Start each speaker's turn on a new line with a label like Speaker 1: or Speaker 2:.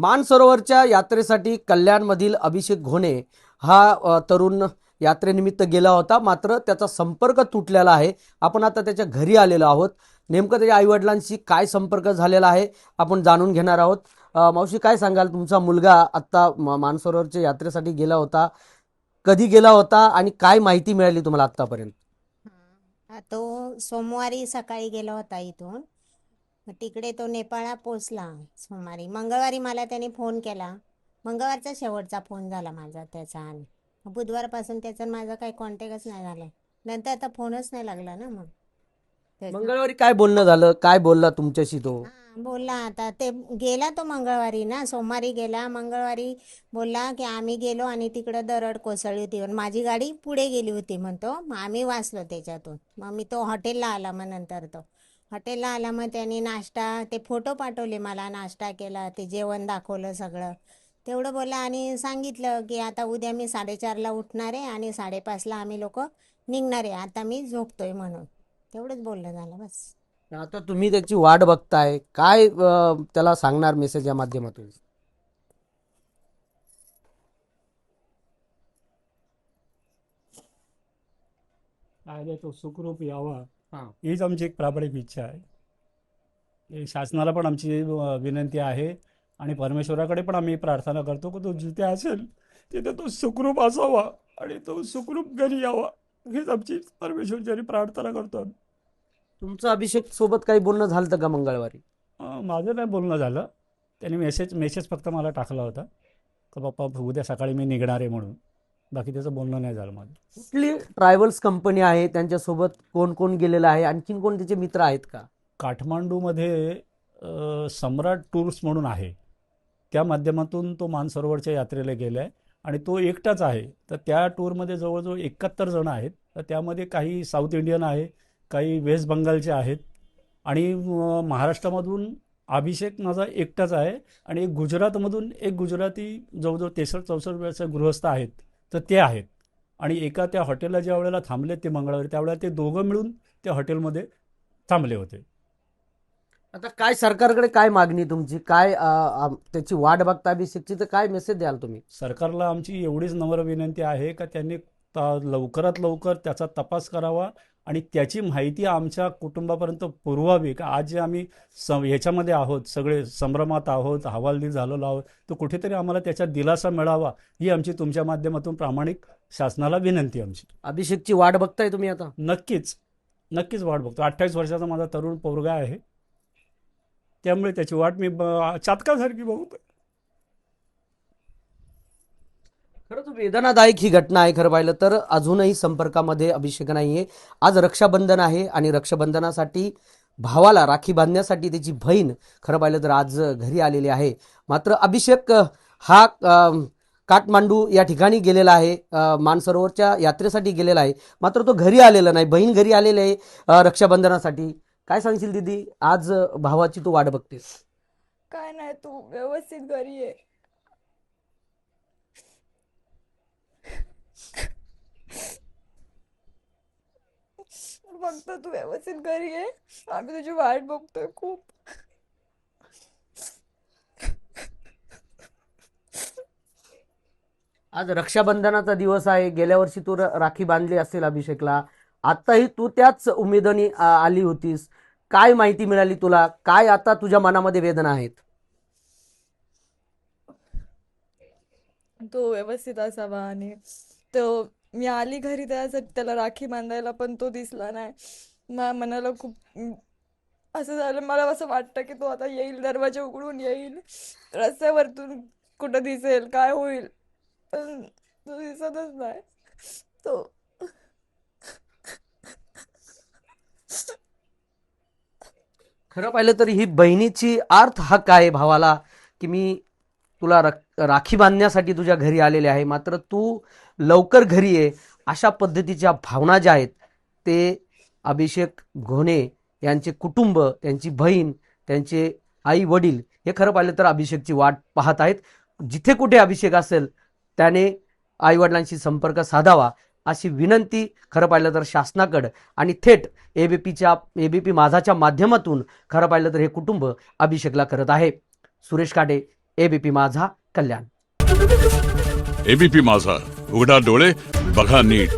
Speaker 1: मानसरोवरच्या यात्रेसाठी कल्याणमधील अभिषेक घोणे हा तरुण यात्रेनिमित्त गेला होता, मात्र त्याचा संपर्क तुटलेला आहे। आपण आता त्याच्या घरी आलेलो आहोत। नेमकं त्याच्या आईवडिलांशी काय संपर्क झालेला आहे आपण जाणून घेणार आहोत। मावशी, काय सांगाल, तुमचा मुलगा आता मानसरोवरच्या यात्रेसाठी गेला होता, कधी गेला होता आणि काय माहिती मिळाली तुम्हाला आतापर्यंत?
Speaker 2: तो सोमवारी सकाळी गेला होता इथून। तिकडे तो नेपाळला पोचला सोमवारी। मंगळवारी मला त्याने फोन केला। मंगळवारचा शेवटचा फोन झाला माझा त्याचा, आणि बुधवारपासून त्याचा माझा काही कॉन्टॅक्टच नाही झाला। नंतर आता फोनच नाही लागला ना मग त्याचा।
Speaker 1: मंगळवारी काय बोलणं झालं, काय बोलला तुमच्याशी तो?
Speaker 2: बोलला आता ते गेला तो मंगळवारी ना, सोमवारी गेला, मंगळवारी बोलला की आम्ही गेलो आणि तिकडं दरड कोसळली होती, माझी गाडी पुढे गेली होती म्हणतो। मग आम्ही वाचलो त्याच्यातून। मग मी तो हॉटेलला आला, मग नंतर तो हॉटेलला आला, मग त्यांनी नाश्ता, ते फोटो पाठवले मला, नाश्ता केला, ते जेवण दाखवलं सगळं तेवढं बोलला, आणि सांगितलं की आता उद्या मी 4:30ला उठणार आहे आणि 5:30ला आम्ही लोक निघणार आहे, आता मी झोपतोय म्हणून तेवढंच बोलणं झालं बस।
Speaker 1: आता तुम्ही त्याची वाट बघताय, काय त्याला सांगणार मेसेज या माध्यमातून?
Speaker 3: आहे तो सुखरूप यावा,
Speaker 1: हां.
Speaker 3: हीच आमची एक प्रामाणिक इच्छा आहे। हे शासनाला पण आमची विनंती आहे आणि परमेश्वराकडे पण आम्ही प्रार्थना करतो की तो जिथे असेल तिथे तो सुखरूप असावा आणि तो सुखरूप घरी यावा, हीच आमची परमेश्वरची प्रार्थना करतो आम्ही।
Speaker 1: तुमचं अभिषेक सोबत काही बोलणं झालं का मंगळवारी?
Speaker 3: माझं नाही बोलणं झालं, त्यांनी मेसेज फक्त मला टाकला होता की बाप्पा उद्या सकाळी मी निघणार आहे म्हणून, बाकी त्याचं बोलणं नाही झालं माझं।
Speaker 1: कुठली ट्रॅव्हल्स कंपनी आहे, त्यांच्यासोबत कोण कोण गेलेलं आहे, आणखीन कोण त्याचे मित्र आहेत का?
Speaker 3: काठमांडूमध्ये सम्राट टूर्स म्हणून आहे, त्या माध्यमातून तो मानसरोवरच्या यात्रेला गेला आहे आणि तो एकटाच आहे। तर त्या टूरमध्ये जवळजवळ 71 जण आहेत। तर त्यामध्ये काही साऊथ इंडियन आहे, काही वेस्ट बंगालचे आहेत आणि महाराष्ट्रामधून अभिषेक माझा एकटाच आहे आणि एक गुजरातमधून एक गुजराती जवळजवळ 63-64 वर्ष गृहस्थ आहेत, तर ते आहेत। आणि एका त्या हॉटेलला ज्या वेळेला थांबले ते मंगळवारी, त्यावेळेला ते दोघं मिळून त्या हॉटेलमध्ये थांबले होते।
Speaker 1: आता काय सरकारकडे काय मागणी तुमची, काय त्याची वाट बघता अभिषेकची, तर काय मेसेज द्याल तुम्ही?
Speaker 3: सरकारला आमची एवढीच नम्र विनंती आहे का त्यांनी लवकरात लवकर त्याचा तपास करावा आणि त्याची माहिती आमच्या कुटुंबापर्यंत पुरवावी। का आज जे आम्ही ह्याच्यामध्ये आहोत, सगळे संभ्रमात आहोत, हवालदिल झालेलो आहोत, तर कुठेतरी आम्हाला त्याचा दिलासा मिळावा, ही आमची तुमच्या माध्यमातून प्रामाणिक शासनाला विनंती आमची।
Speaker 1: अभिषेकची वाट बघताय तुम्ही आता?
Speaker 3: नक्कीच नक्कीच वाट बघतो। 28 वर्षाचा माझा तरुण पोरगा आहे, त्यामुळे त्याची वाट मी चातकासारखी बघतो।
Speaker 1: खरं तर वेदनादायक ही घटना आहे। खरं पाहिलं तर अजूनही संपर्कामध्ये अभिषेक नाहीये। आज रक्षाबंधन आहे आणि रक्षाबंधनासाठी भावाला राखी बांधण्यासाठी त्याची बहीण खरं पाहिलं तर आज घरी आलेली आहे। मात्र अभिषेक हा काठमांडू या ठिकाणी गेलेला आहे, मानसरोवरच्या यात्रेसाठी गेलेला आहे, मात्र तो घरी आलेला नाही। बहीण घरी आलेली आहे रक्षाबंधनासाठी। काय सांगशील दीदी, आज भावाची तू वाट बघतेस?
Speaker 4: काय नाही, तू व्यवस्थित घरी ये। फक्त तू व्यवस्थित घरी ये, आम्ही तुझी वाट बघतोय खूप।
Speaker 1: आज रक्षाबंधनाचा दिवस आहे। गेल्या वर्षी तू राखी बांधली असेल अभिषेकला, आताही तू त्याच उमेदीने आली होतीस। काय माहिती मिळाली तुला, काय आता तुझ्या मनामध्ये वेदना आहेत?
Speaker 4: तो व्यवस्थित असावा, आणि तो मी आली घरी त्यासाठी त्याला राखी बांधायला, पण तो दिसला नाही। माझ्या मनाला खूप असं झालं, मला असं वाटतं की तो आता येईल, दरवाजा उघडून येईल, रस्त्यावरतून कुठं दिसेल, काय होईल, पण तो दिसतच नाही। तो
Speaker 1: खरं पाहिलं तर ही बहिणीची अर्थ हक्क आहे भावाला, की मी तुला राखी बांधण्यासाठी तुझ्या घरी आलेले आहे, मात्र तू लवकर घरी ये, अशा पद्धतीच्या भावना ज्या आहेत ते अभिषेक घोणे यांचे कुटुंब, त्यांची बहीण, त्यांचे आई वडील हे खरं पाहिलं तर अभिषेकची वाट पाहत आहेत। जिथे कुठे अभिषेक असेल त्याने आईवडिलांशी संपर्क साधावा अशी विनंती खरं पाहिलं तर शासनाकडे आणि थेट एबीपी माझाच्या माध्यमातून खरं पाहिलं तर हे कुटुंब अभिषेकला करत आहे। सुरेश काटे, एबीपी माझा, कल्याण.
Speaker 5: एबीपी माझा, उघडा डोळे बघा नीट.